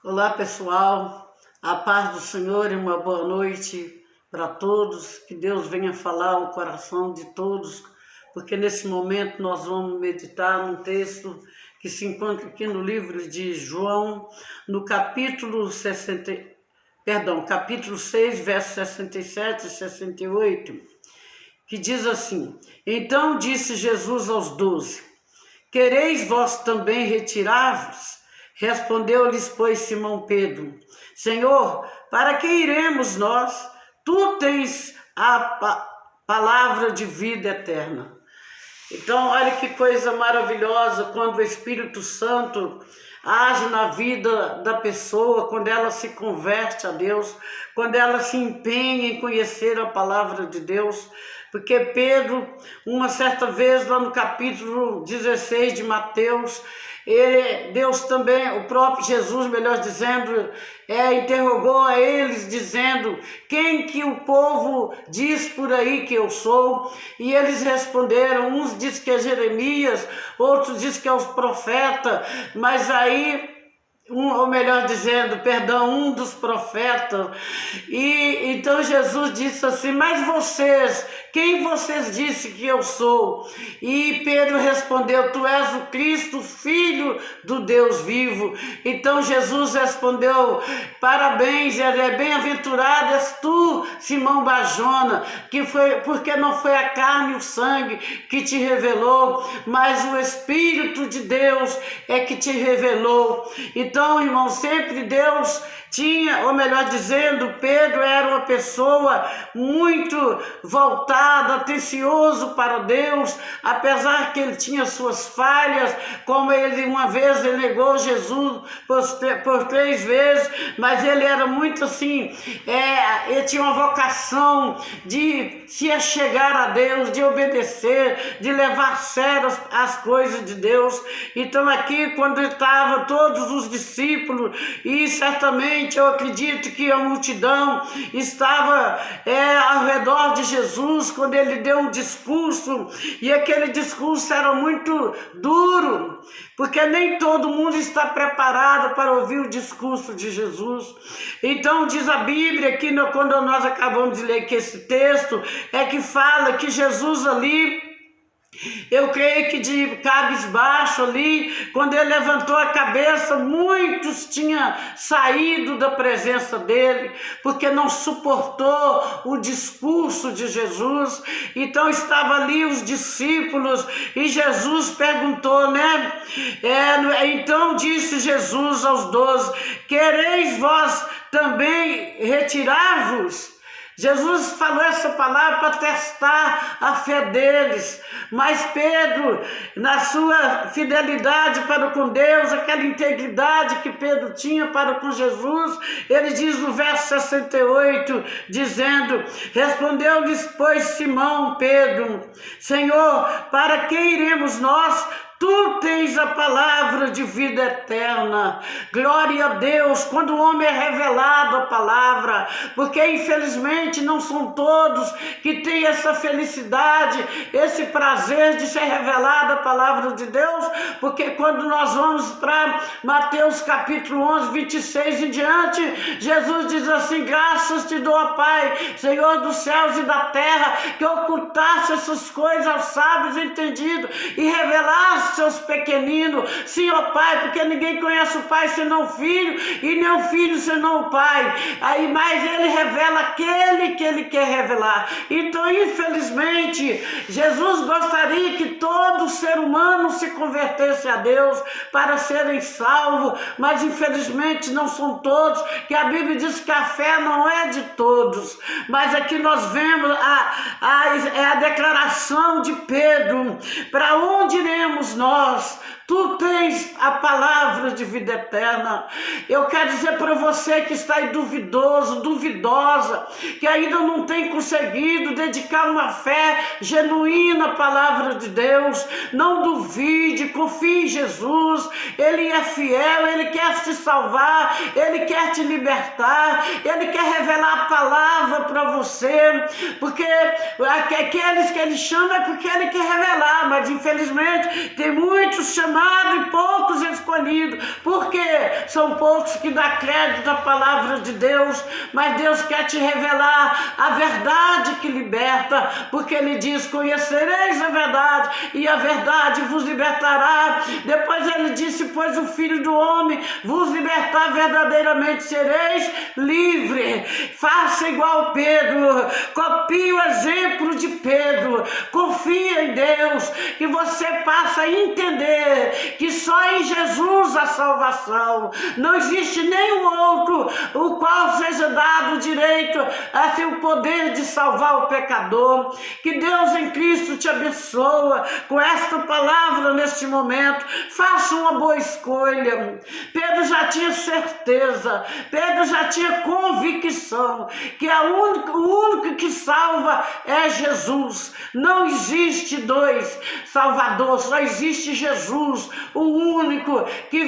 Olá pessoal, a paz do Senhor e uma boa noite para todos, que Deus venha falar ao coração de todos, porque nesse momento nós vamos meditar num texto que se encontra aqui no livro de João, no capítulo 6, versos 67 e 68, que diz assim: Então disse Jesus aos 12, quereis vós também retirar-vos? Respondeu-lhes, pois, Simão Pedro, Senhor, para que iremos nós? Tu tens a palavra de vida eterna. Então, olha que coisa maravilhosa quando o Espírito Santo age na vida da pessoa, quando ela se converte a Deus, quando ela se empenha em conhecer a palavra de Deus. Porque Pedro, uma certa vez, lá no capítulo 16 de Mateus, Deus também, o próprio Jesus, melhor dizendo, interrogou a eles dizendo: quem que o povo diz por aí que eu sou? E eles responderam, uns dizem que é Jeremias, outros dizem que é os profetas, mas aí, ou melhor dizendo, um dos profetas. E então Jesus disse assim: mas vocês, quem vocês dizem que eu sou? E Pedro respondeu: tu és o Cristo, Filho do Deus vivo. Então Jesus respondeu: parabéns, bem-aventurado és tu, Simão Barjona, porque não foi a carne e o sangue que te revelou, mas o Espírito de Deus é que te revelou. Então, irmão, sempre Deus tinha, ou melhor dizendo, Pedro era uma pessoa muito voltada, atencioso para Deus, apesar que ele tinha suas falhas, como ele uma vez ele negou Jesus por 3 vezes, mas ele era muito assim, ele tinha uma vocação de se achegar a Deus, de obedecer, de levar sério as coisas de Deus. Então aqui, quando estavam todos os discípulos, e certamente eu acredito que a multidão estava ao redor de Jesus, quando ele deu um discurso, e aquele discurso era muito duro, porque nem todo mundo está preparado para ouvir o discurso de Jesus. Então diz a Bíblia, que quando nós acabamos de ler aqui esse texto, que fala que Jesus ali, eu creio que de cabisbaixo ali, quando ele levantou a cabeça, muitos tinham saído da presença dele, porque não suportou o discurso de Jesus. Então estavam ali os discípulos, e Jesus perguntou, então disse Jesus aos 12, quereis vós também retirar-vos? Jesus falou essa palavra para testar a fé deles, mas Pedro, na sua fidelidade para com Deus, aquela integridade que Pedro tinha para com Jesus, ele diz no verso 68, dizendo, respondeu-lhes, pois, Simão Pedro, Senhor, para que iremos nós? Tu tens a palavra de vida eterna. Glória a Deus, quando o homem é revelado a palavra, porque infelizmente não são todos que têm essa felicidade, esse prazer de ser revelado a palavra de Deus, porque quando nós vamos para Mateus capítulo 11, 26 em diante, Jesus diz assim, graças te dou, Pai, Senhor dos céus e da terra, que ocultaste essas coisas aos sábios entendidos e revelaste seus pequeninos. Sim, ó Pai, porque ninguém conhece o Pai senão o Filho, e nem o Filho senão o Pai. Aí mais ele revela aquele que ele quer revelar. Então, infelizmente, Jesus gostaria que todo ser humano se convertesse a Deus para serem salvos, mas infelizmente não são todos, que a Bíblia diz que a fé não é de todos. Mas aqui nós vemos a declaração de Pedro, para onde iremos nós? Tu tens a palavra de vida eterna. Eu quero dizer para você que está aí duvidoso, duvidosa, que ainda não tem conseguido dedicar uma fé genuína à palavra de Deus, não duvide, confie em Jesus. Ele é fiel, Ele quer te salvar, Ele quer te libertar, Ele quer revelar a palavra para você, porque aqueles que Ele chama é porque Ele quer revelar, mas infelizmente tem muitos chamados chamado e poucos escolhidos, porque são poucos que dão crédito à palavra de Deus, mas Deus quer te revelar a verdade que liberta, porque Ele diz: conhecereis a verdade, e a verdade vos libertará. Depois Ele disse: pois o Filho do Homem vos libertar, verdadeiramente sereis livre. Faça igual Pedro, copie o exemplo de Pedro, confia em Deus, que você passa a entender que só em Jesus a salvação, não existe nenhum outro o qual seja dado o direito a ter o poder de salvar o pecador. Que Deus em Cristo te abençoa com esta palavra neste momento. Faça uma boa escolha. Pedro já tinha certeza, Pedro já tinha convicção que o único que salva é Jesus. Não existe dois salvadores, só existe Jesus, o único que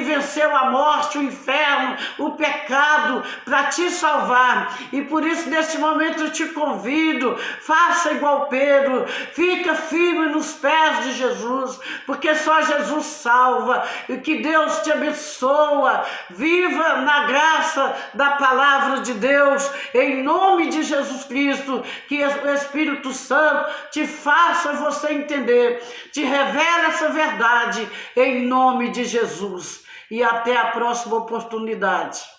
venceu a morte, o inferno, o pecado, para te salvar. E por isso neste momento eu te convido, faça igual Pedro, fica firme nos pés de Jesus, porque só Jesus salva. E que Deus te abençoa, viva na graça da palavra de Deus, em nome de Jesus Cristo. Que o Espírito Santo te faça você entender, te revela essa verdade, em nome de Jesus. E até a próxima oportunidade.